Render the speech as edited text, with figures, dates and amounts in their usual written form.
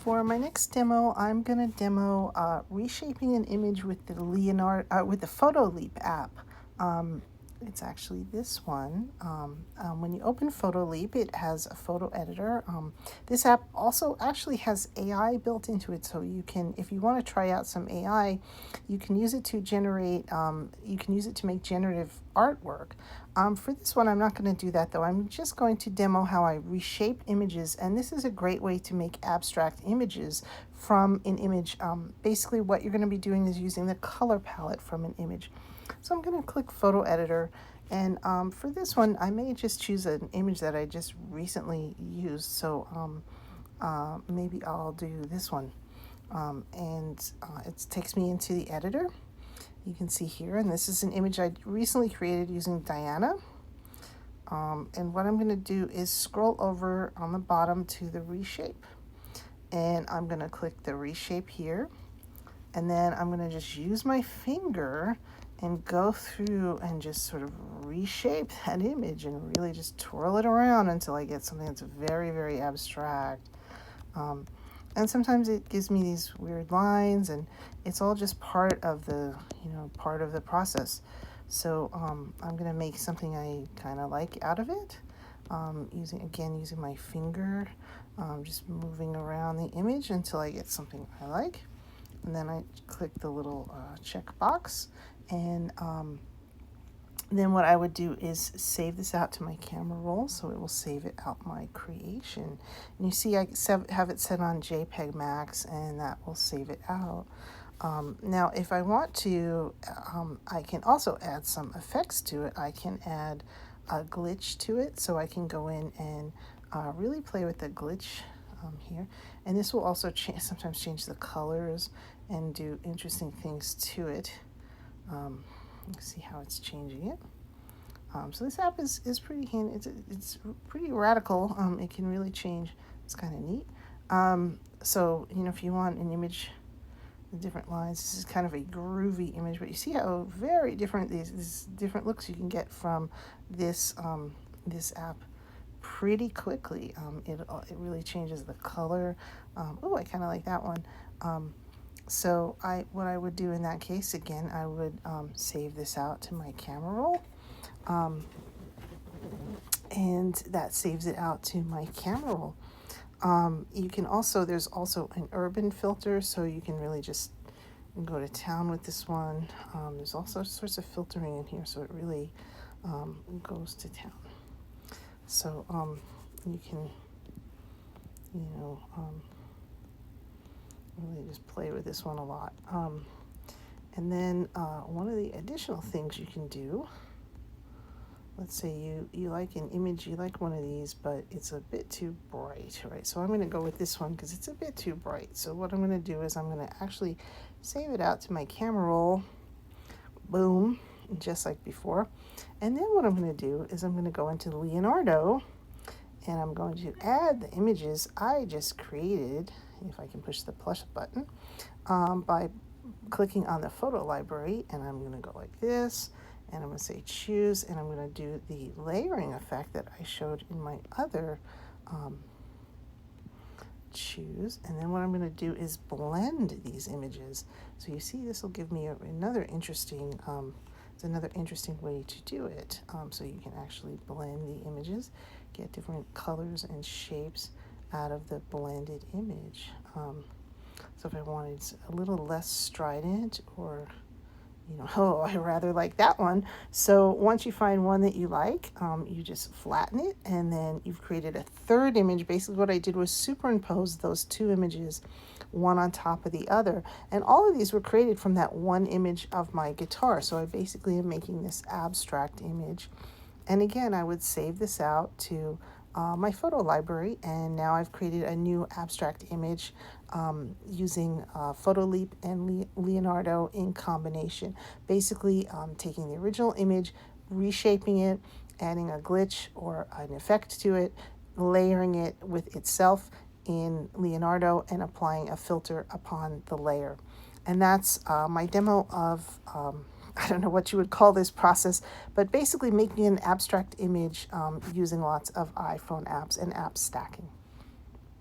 For my next demo, I'm going to demo reshaping an image with the with the Photo Leap app. It's actually this one. When you open Photo Leap, it has a photo editor. This app also actually has AI built into it, so you can, if you want to try out some AI, you can use it to generate. You can use it to make generative artwork. For this one, I'm not going to do that though. I'm just going to demo how I reshape images, and this is a great way to make abstract images from an image. Basically, what you're going to be doing is using the color palette from an image. So I'm going to click Photo Editor, and for this one, I may just choose an image that I just recently used. So maybe I'll do this one, and it takes me into the editor. You can see here, and this is an image I recently created using Diana. And what I'm going to do is scroll over on the bottom to the reshape. And I'm going to click the reshape here. And then I'm going to just use my finger and go through and just sort of reshape that image and really just twirl it around until I get something that's very, very abstract. And sometimes it gives me these weird lines, and it's all just part of the, part of the process. So I'm going to make something I kind of like out of it, using my finger, just moving around the image until I get something I like. And then I click the little check box, and then what I would do is save this out to my camera roll, so it will save it out my creation. And you see I have it set on JPEG Max, and that will save it out. Now, if I want to, I can also add some effects to it. I can add a glitch to it, so I can go in and really play with the glitch here. And this will also sometimes change the colors and do interesting things to it. Let's see how it's changing it. So this app is pretty handy. It's pretty radical. It can really change. It's kind of neat. So if you want an image with different lines, this is kind of a groovy image. But you see how very different these different looks you can get from this this app pretty quickly. It really changes the color. Oh, I kind of like that one. So what I would do in that case, again, I would save this out to my camera roll. And that saves it out to my camera roll. You can also, there's also an urban filter, so you can really just go to town with this one. There's also sorts of filtering in here, so it really goes to town. So you can, really just play with this one a lot. And then one of the additional things you can do, let's say you like an image, you like one of these, but it's a bit too bright, right? So I'm going to go with this one because it's a bit too bright. So what I'm going to do is I'm going to actually save it out to my camera roll. Boom, just like before. And then what I'm going to do is I'm going to go into Leonardo, and I'm going to add the images I just created, if I can push the plus button, by clicking on the photo library, and I'm going to go like this, and I'm going to say choose, and I'm going to do the layering effect that I showed in my other choose, and then what I'm going to do is blend these images. So you see this will give me another interesting it's another interesting way to do it. So you can actually blend the images, get different colors and shapes out of the blended image. So if I wanted a little less strident, or oh, I rather like that one. So once you find one that you like, you just flatten it, and then you've created a third image. Basically what I did was superimpose those two images, one on top of the other. And all of these were created from that one image of my guitar. So I basically am making this abstract image. And again, I would save this out to my photo library, and now I've created a new abstract image using Photo Leap and Leonardo in combination. Basically taking the original image, reshaping it, adding a glitch or an effect to it, layering it with itself in Leonardo, and applying a filter upon the layer. And that's my demo of I don't know what you would call this process, but basically making an abstract image using lots of iPhone apps and app stacking.